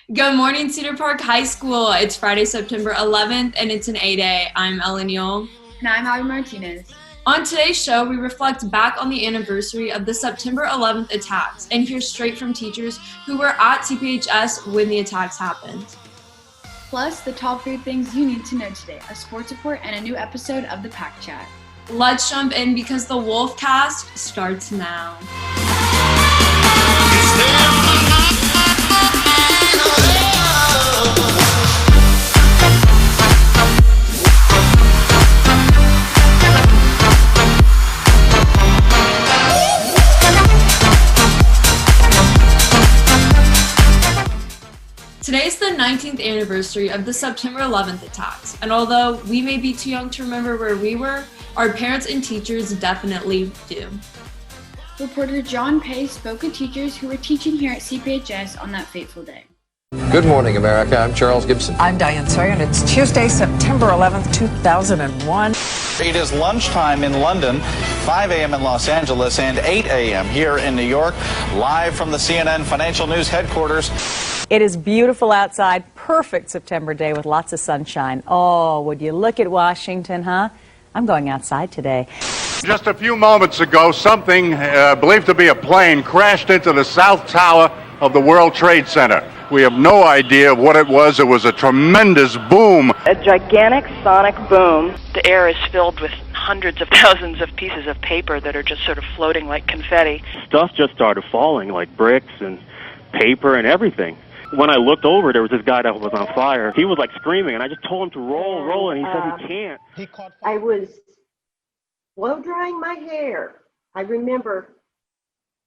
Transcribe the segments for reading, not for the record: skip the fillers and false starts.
Good morning, Cedar Park High School. It's Friday, September 11th, and it's an A-Day. I'm Ellen Yule. And I'm Abby Martinez. On today's show, we reflect back on the anniversary of the September 11th attacks and hear straight from teachers who were at CPHS when the attacks happened. Plus, the top 3 things you need to know today, a sports report, and a new episode of the Pack Chat. Let's jump in because the Wolfcast starts now. Today is the 19th anniversary of the September 11th attacks, and although we may be too young to remember where we were, our parents and teachers definitely do. Reporter John Pay spoke with teachers who were teaching here at CPHS on that fateful day. Good morning, America. I'm Charles Gibson. I'm Diane Sawyer, and it's Tuesday, September 11th, 2001. It is lunchtime in London, 5 a.m. in Los Angeles, and 8 a.m. here in New York, live from the CNN Financial News headquarters. It is beautiful outside, perfect September day with lots of sunshine. Oh, would you look at Washington, huh? I'm going outside today. Just a few moments ago, something believed to be a plane crashed into the South Tower of the World Trade Center. We have no idea what it was. It was a tremendous boom. A gigantic sonic boom. The air is filled with hundreds of thousands of pieces of paper that are just sort of floating like confetti. Stuff just started falling, like bricks and paper and everything. When I looked over, there was this guy that was on fire. He was like screaming, and I just told him to roll, and he said he can't. I was blow drying my hair. I remember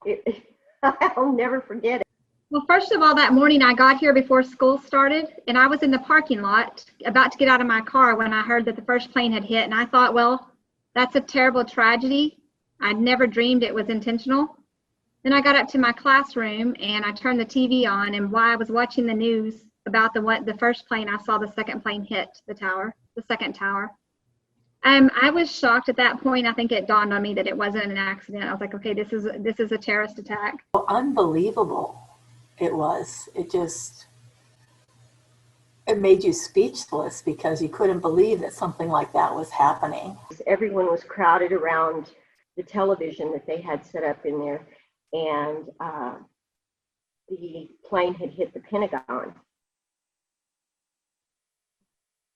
it. I'll never forget it. Well, first of all, that morning I got here before school started, and I was in the parking lot about to get out of my car when I heard that the first plane had hit, and I thought, well, that's a terrible tragedy. I'd never dreamed it was intentional. Then I got up to my classroom and I turned the TV on, and while I was watching the news about the first plane, I saw the second plane hit the second tower. I was shocked at that point. I think it dawned on me that it wasn't an accident. I was like, okay, this is a terrorist attack. Well, unbelievable it was. It made you speechless because you couldn't believe that something like that was happening. Everyone was crowded around the television that they had set up in there. And the plane had hit the Pentagon.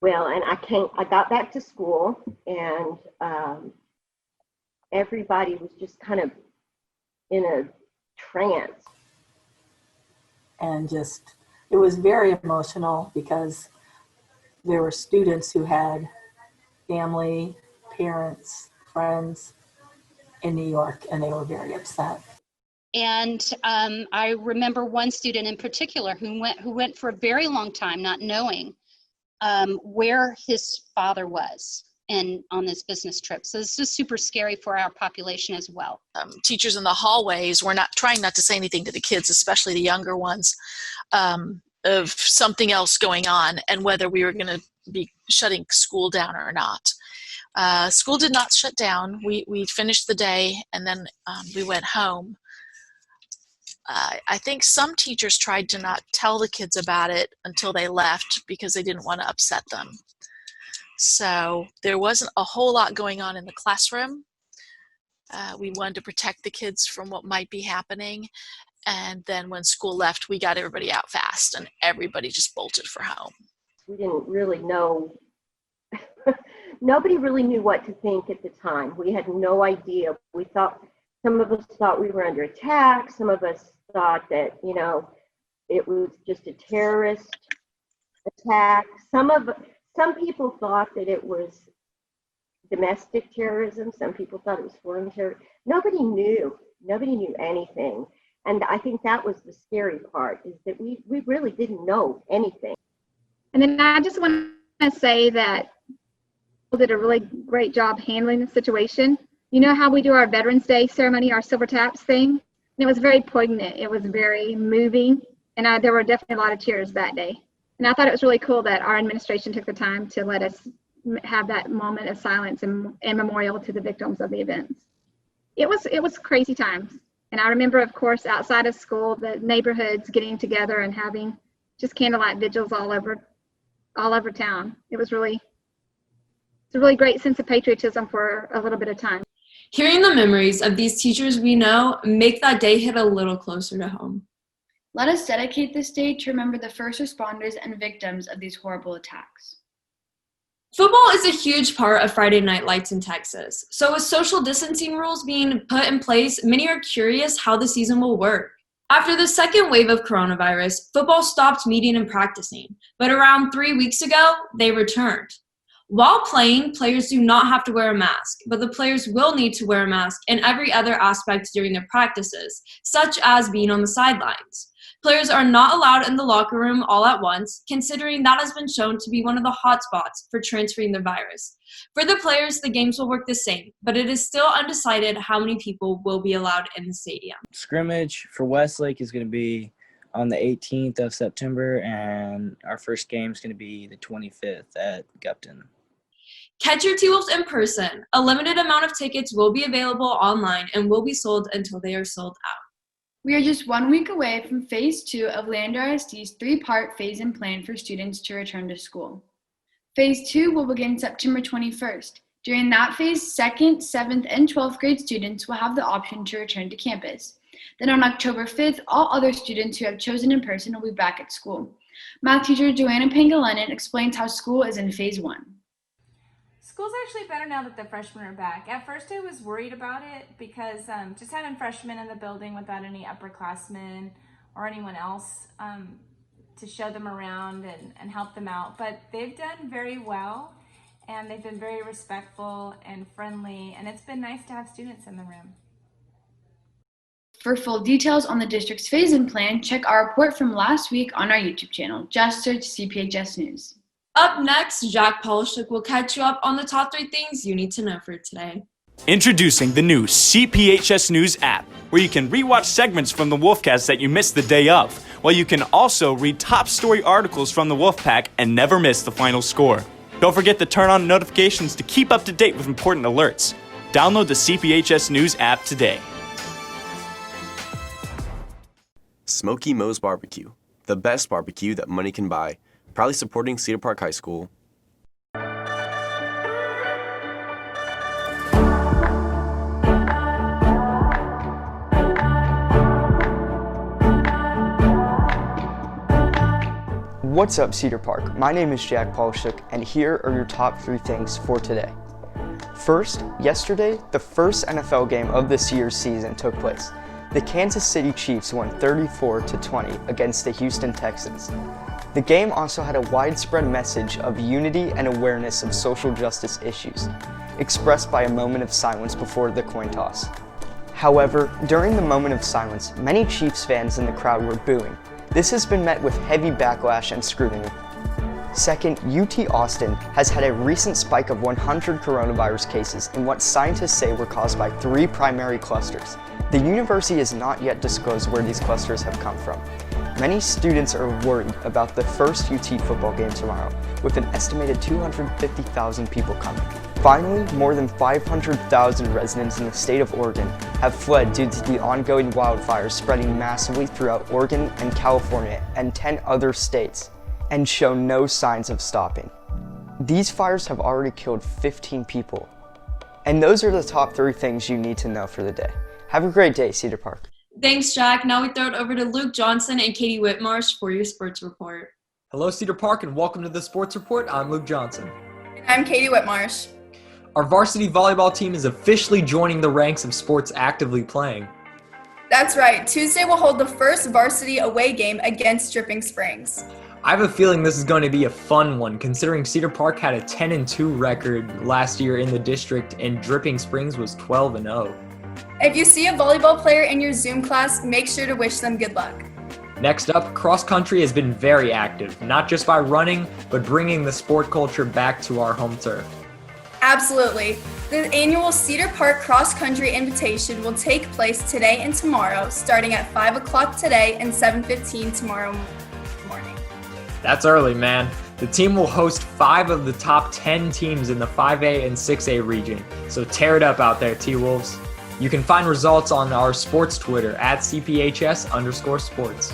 Well, and I got back to school, and everybody was just kind of in a trance. And it was very emotional because there were students who had family, parents, friends in New York, and they were very upset. And I remember one student in particular who went for a very long time not knowing where his father was and on this business trip. So it's just super scary for our population as well. Teachers in the hallways were trying not to say anything to the kids, especially the younger ones, of something else going on and whether we were going to be shutting school down or not. School did not shut down. We finished the day and then we went home. I think some teachers tried to not tell the kids about it until they left because they didn't want to upset them. So there wasn't a whole lot going on in the classroom. We wanted to protect the kids from what might be happening. And then when school left, we got everybody out fast and everybody just bolted for home. We didn't really know. Nobody really knew what to think at the time. We had no idea. Some of us thought we were under attack. Some of us thought that, it was just a terrorist attack. Some people thought that it was domestic terrorism. Some people thought it was foreign terrorism. Nobody knew anything. And I think that was the scary part, is that we really didn't know anything. And then I just want to say that people did a really great job handling the situation. You know how we do our Veterans Day ceremony, our Silver Taps thing? And it was very poignant. It was very moving. And there were definitely a lot of tears that day. And I thought it was really cool that our administration took the time to let us have that moment of silence and memorial to the victims of the events. It was crazy times. And I remember, of course, outside of school, the neighborhoods getting together and having just candlelight vigils all over town. It's a really great sense of patriotism for a little bit of time. Hearing the memories of these teachers we know make that day hit a little closer to home. Let us dedicate this day to remember the first responders and victims of these horrible attacks. Football is a huge part of Friday Night Lights in Texas. So with social distancing rules being put in place, many are curious how the season will work. After the second wave of coronavirus, football stopped meeting and practicing, but around 3 weeks ago, they returned. While playing, players do not have to wear a mask, but the players will need to wear a mask in every other aspect during their practices, such as being on the sidelines. Players are not allowed in the locker room all at once, considering that has been shown to be one of the hotspots for transferring the virus. For the players, the games will work the same, but it is still undecided how many people will be allowed in the stadium. Scrimmage for Westlake is going to be on the 18th of September, and our first game is going to be the 25th at Gupton. Catch your T-Wolves in person. A limited amount of tickets will be available online and will be sold until they are sold out. We are just 1 week away from Phase 2 of Lander ISD's 3-part phase-in plan for students to return to school. Phase 2 will begin September 21st. During that phase, 2nd, 7th, and 12th grade students will have the option to return to campus. Then on October 5th, all other students who have chosen in person will be back at school. Math teacher Joanna Pangalanen explains how school is in Phase 1. School's actually better now that the freshmen are back. At first I was worried about it because just having freshmen in the building without any upperclassmen or anyone else to show them around and help them out. But they've done very well, and they've been very respectful and friendly, and it's been nice to have students in the room. For full details on the district's phase-in plan, check our report from last week on our YouTube channel. Just search CPHS News. Up next, Jack Polishuk will catch you up on the top 3 things you need to know for today. Introducing the new CPHS News app, where you can rewatch segments from the Wolfcast that you missed the day of, while you can also read top story articles from the Wolfpack and never miss the final score. Don't forget to turn on notifications to keep up to date with important alerts. Download the CPHS News app today. Smoky Moe's Barbecue, the best barbecue that money can buy. Proudly supporting Cedar Park High School. What's up, Cedar Park? My name is Jack Polishuk, and here are your top 3 things for today. First, yesterday, the first NFL game of this year's season took place. The Kansas City Chiefs won 34-20 against the Houston Texans. The game also had a widespread message of unity and awareness of social justice issues, expressed by a moment of silence before the coin toss. However, during the moment of silence, many Chiefs fans in the crowd were booing. This has been met with heavy backlash and scrutiny. Second, UT Austin has had a recent spike of 100 coronavirus cases in what scientists say were caused by 3 primary clusters. The university has not yet disclosed where these clusters have come from. Many students are worried about the first UT football game tomorrow, with an estimated 250,000 people coming. Finally, more than 500,000 residents in the state of Oregon have fled due to the ongoing wildfires spreading massively throughout Oregon and California and 10 other states, and show no signs of stopping. These fires have already killed 15 people. And those are the top 3 things you need to know for the day. Have a great day, Cedar Park. Thanks, Jack. Now we throw it over to Luke Johnson and Katie Whitmarsh for your sports report. Hello, Cedar Park, and welcome to the Sports Report. I'm Luke Johnson. And I'm Katie Whitmarsh. Our varsity volleyball team is officially joining the ranks of sports actively playing. That's right. Tuesday will hold the first varsity away game against Dripping Springs. I have a feeling this is going to be a fun one, considering Cedar Park had a 10-2 record last year in the district, and Dripping Springs was 12-0. If you see a volleyball player in your Zoom class, make sure to wish them good luck. Next up, cross country has been very active, not just by running, but bringing the sport culture back to our home turf. Absolutely. The annual Cedar Park Cross Country Invitation will take place today and tomorrow, starting at 5 o'clock today and 7:15 tomorrow morning. That's early, man. The team will host 5 of the top 10 teams in the 5A and 6A region, so tear it up out there, T-Wolves. You can find results on our sports Twitter at CPHS_sports.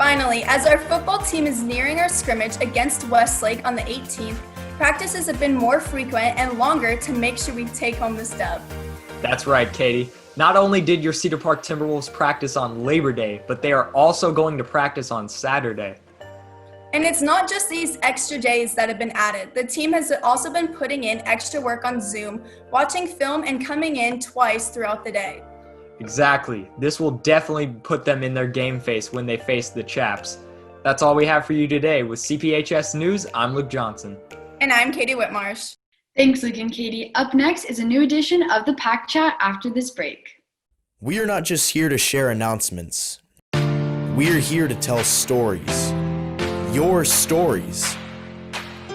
Finally, as our football team is nearing our scrimmage against Westlake on the 18th, practices have been more frequent and longer to make sure we take home this dub. That's right, Katie. Not only did your Cedar Park Timberwolves practice on Labor Day, but they are also going to practice on Saturday. And it's not just these extra days that have been added. The team has also been putting in extra work on Zoom, watching film, and coming in twice throughout the day. Exactly. This will definitely put them in their game face when they face the Chaps. That's all we have for you today. With CPHS News, I'm Luke Johnson. And I'm Katie Whitmarsh. Thanks, Luke and Katie. Up next is a new edition of the Pack Chat after this break. We are not just here to share announcements. We're here to tell stories. Your stories.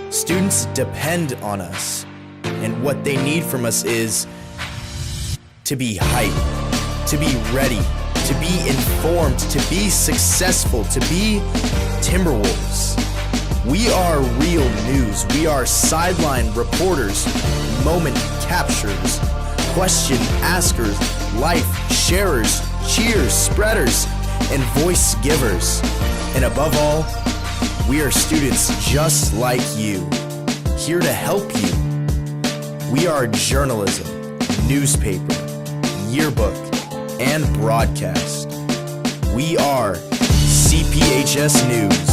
Students depend on us, and what they need from us is to be hyped, to be ready, to be informed, to be successful, to be Timberwolves. We are real news. We are sideline reporters, moment capturers, question askers, life sharers, cheers spreaders, and voice givers. And above all, we are students just like you, here to help you. We are journalism, newspaper, yearbook, and broadcast. We are CPHS News.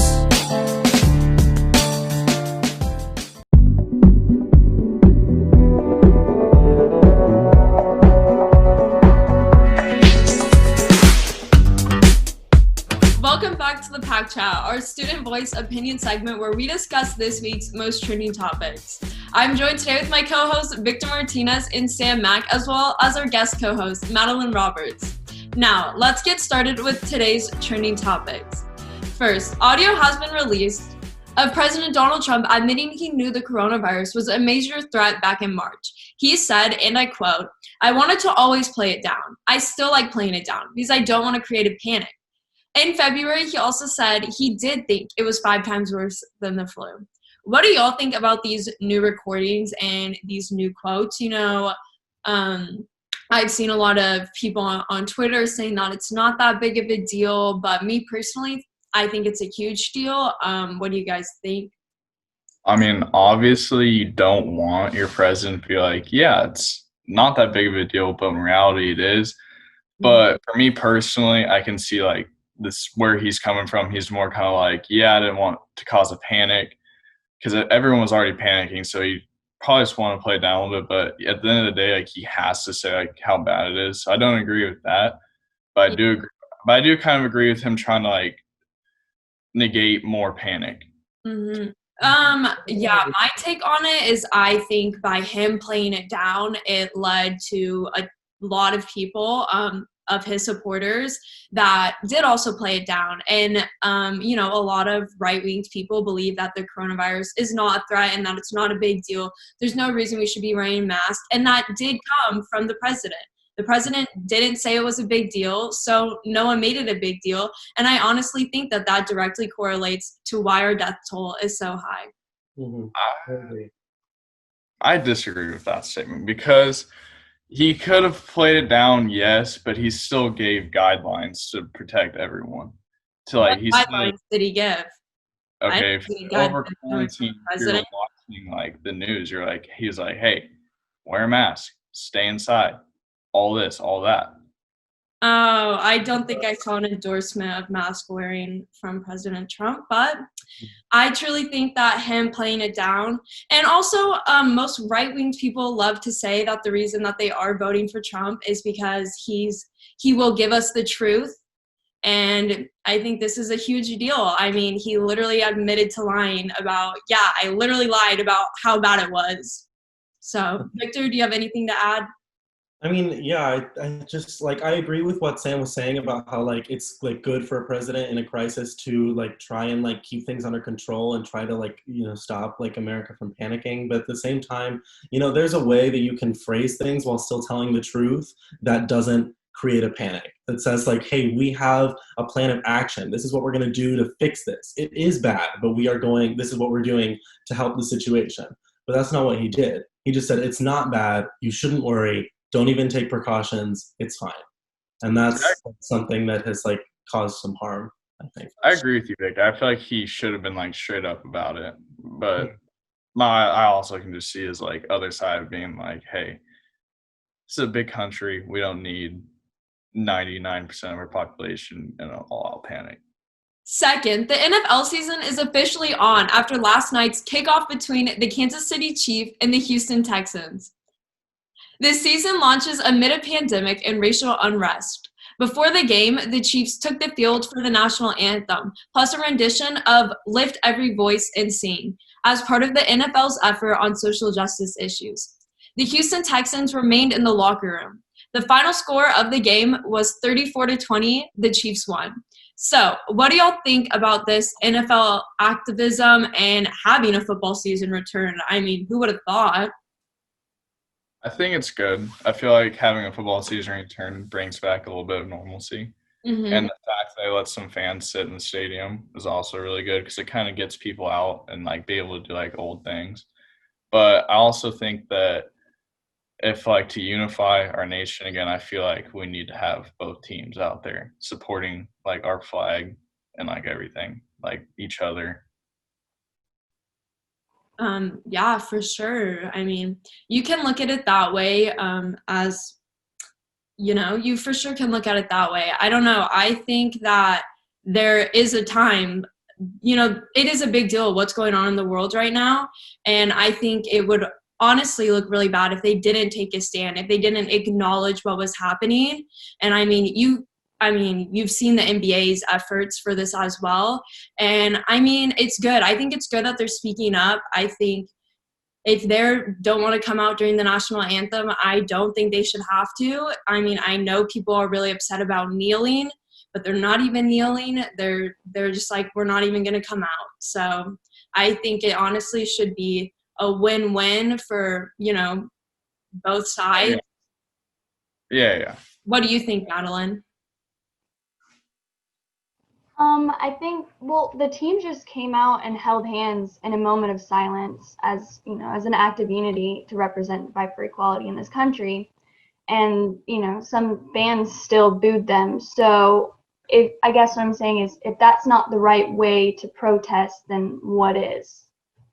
Welcome back to the Pack Chat, our student voice opinion segment where we discuss this week's most trending topics. I'm joined today with my co-hosts Victor Martinez and Sam Mack, as well as our guest co-host Madeline Roberts. Now, let's get started with today's trending topics. First, audio has been released of President Donald Trump admitting he knew the coronavirus was a major threat back in March. He said, and I quote, "I wanted to always play it down. I still like playing it down because I don't want to create a panic." In February, he also said he did think it was 5 times worse than the flu. What do y'all think about these new recordings and these new quotes? You know, I've seen a lot of people on Twitter saying that it's not that big of a deal, but me personally, I think it's a huge deal. What do you guys think? I mean, obviously, you don't want your president to be like, yeah, it's not that big of a deal, but in reality, it is. But for me personally, I can see like this where he's coming from. He's more kind of like, yeah, I didn't want to cause a panic because everyone was already panicking. So he probably just want to play it down a little bit. But at the end of the day, like he has to say like how bad it is. So I don't agree with that. But I do agree. But I do kind of agree with him trying to like negate more panic. Mm-hmm. Yeah, my take on it is I think by him playing it down, it led to a lot of people, of his supporters that did also play it down. And, you know, a lot of right-wing people believe that the coronavirus is not a threat and that it's not a big deal. There's no reason we should be wearing masks. And that did come from the president. The president didn't say it was a big deal, so no one made it a big deal. And I honestly think that that directly correlates to why our death toll is so high. Mm-hmm. I disagree with that statement because he could have played it down, yes, but he still gave guidelines to protect everyone. To like, what guidelines did he give? Okay, if you're over quarantine, you're watching like the news. You're like, he's like, hey, wear a mask, stay inside, all this, all that. Oh, I don't think I saw an endorsement of mask wearing from President Trump, but I truly think that him playing it down, and also most right-wing people love to say that the reason that they are voting for Trump is because he will give us the truth, and I think this is a huge deal. I mean, he literally admitted to lying about, yeah, I literally lied about how bad it was. So, Victor, do you have anything to add? I mean, yeah, I just like I agree with what Sam was saying about how like it's like good for a president in a crisis to like try and like keep things under control and try to like, you know, stop like America from panicking. But at the same time, you know, there's a way that you can phrase things while still telling the truth that doesn't create a panic. That says like, hey, we have a plan of action. This is what we're going to do to fix this. It is bad, but this is what we're doing to help the situation. But that's not what he did. He just said, it's not bad. You shouldn't worry. Don't even take precautions. It's fine. And that's something that has like caused some harm, I think. I agree with you, Vic. I feel like he should have been like straight up about it, but I also can just see his like other side of being like, hey, this is a big country. We don't need 99% of our population in an all-out panic. Second, the NFL season is officially on after last night's kickoff between the Kansas City Chiefs and the Houston Texans. This season launches amid a pandemic and racial unrest. Before the game, the Chiefs took the field for the national anthem, plus a rendition of Lift Every Voice and Sing, as part of the NFL's effort on social justice issues. The Houston Texans remained in the locker room. The final score of the game was 34-20. The Chiefs won. So, what do y'all think about this NFL activism and having a football season return? I mean, who would have thought? I think it's good. I feel like having a football season return brings back a little bit of normalcy. Mhm. And the fact that they let some fans sit in the stadium is also really good because it kind of gets people out and like be able to do like old things. But I also think that if like to unify our nation again, I feel like we need to have both teams out there supporting like our flag and like everything, like each other. Yeah, for sure. I mean, you can look at it that way, as, you know, you for sure can look at it that way. I don't know. I think that there is a time, you know, it is a big deal what's going on in the world right now. And I think it would honestly look really bad if they didn't take a stand, if they didn't acknowledge what was happening. And I mean, you've seen the NBA's efforts for this as well. And I mean, it's good. I think it's good that they're speaking up. I think if they don't want to come out during the national anthem, I don't think they should have to. I mean, I know people are really upset about kneeling, but they're not even kneeling. They're just like, we're not even going to come out. So I think it honestly should be a win-win for, you know, both sides. Yeah. What do you think, Madeline? I think, well, the team just came out and held hands in a moment of silence as, you know, as an act of unity to represent fight for equality in this country. And, you know, some fans still booed them. So I guess what I'm saying is if that's not the right way to protest, then what is?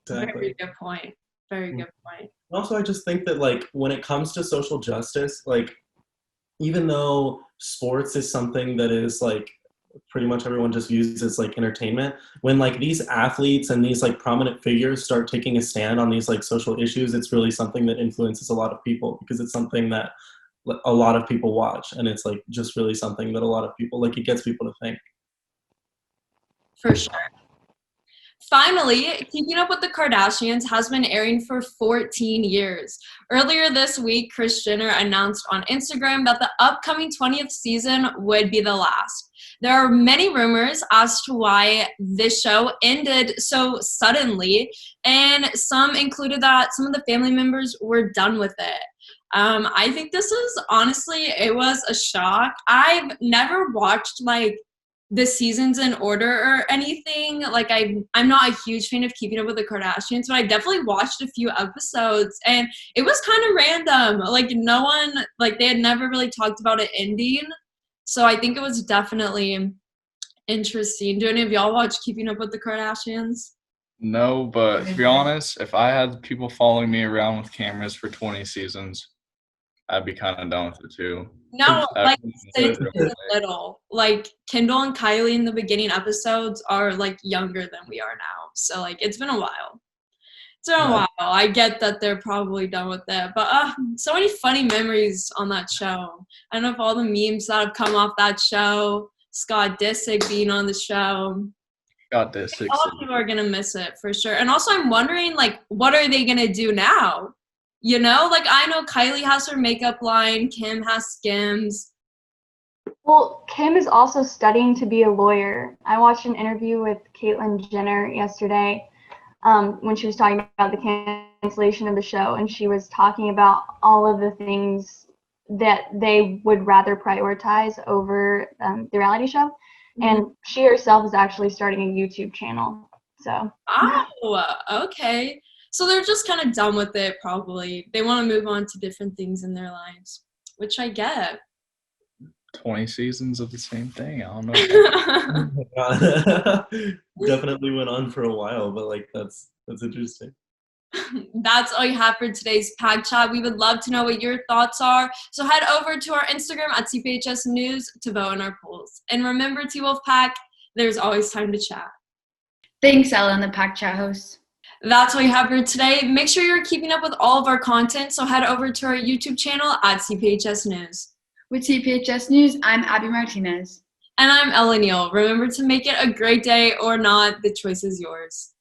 Exactly. Very good point. Very good point. Also, I just think that, like, when it comes to social justice, like, even though sports is something that is, like, pretty much everyone just views as, like, entertainment, when, like, these athletes and these, like, prominent figures start taking a stand on these, like, social issues, it's really something that influences a lot of people because it's something that a lot of people watch, and it's, like, just really something that a lot of people, like, it gets people to think. For sure. Finally, Keeping Up with the Kardashians has been airing for 14 years. Earlier this week, Kris Jenner announced on Instagram that the upcoming 20th season would be the last. There are many rumors as to why this show ended so suddenly, and some included that some of the family members were done with it. I think this is honestly, it was a shock. I've never watched like the seasons in order or anything. Like I'm not a huge fan of Keeping Up with the Kardashians, but I definitely watched a few episodes and it was kind of random. Like no one, like they had never really talked about it ending. So I think it was definitely interesting. Do any of y'all watch Keeping Up with the Kardashians? No, but to be honest, if I had people following me around with cameras for 20 seasons, I'd be kind of done with it too. No, like since little. Like Kendall and Kylie in the beginning episodes are like younger than we are now. So like it's been a while. It's been a while. I get that they're probably done with it. But so many funny memories on that show. I don't know if all the memes that have come off that show, Scott Disick being on the show. Scott Disick. A lot of people are gonna miss it for sure. And also I'm wondering like what are they gonna do now? You know, like I know Kylie has her makeup line, Kim has Skims. Well, Kim is also studying to be a lawyer. I watched an interview with Caitlyn Jenner yesterday when she was talking about the cancellation of the show, and she was talking about all of the things that they would rather prioritize over the reality show. Mm-hmm. And she herself is actually starting a YouTube channel. So. Oh, okay. So they're just kind of done with it, probably. They want to move on to different things in their lives, which I get. 20 seasons of the same thing. I don't know. Definitely went on for a while, but like that's interesting. That's all you have for today's Pack Chat. We would love to know what your thoughts are. So head over to our Instagram at CPHS News to vote in our polls. And remember, T-Wolf Pack, there's always time to chat. Thanks, Ella and the Pack Chat hosts. That's all you have for today. Make sure you're keeping up with all of our content, so head over to our YouTube channel at CPHS News. With CPHS News, I'm Abby Martinez. And I'm Ella Neal. Remember to make it a great day or not, the choice is yours.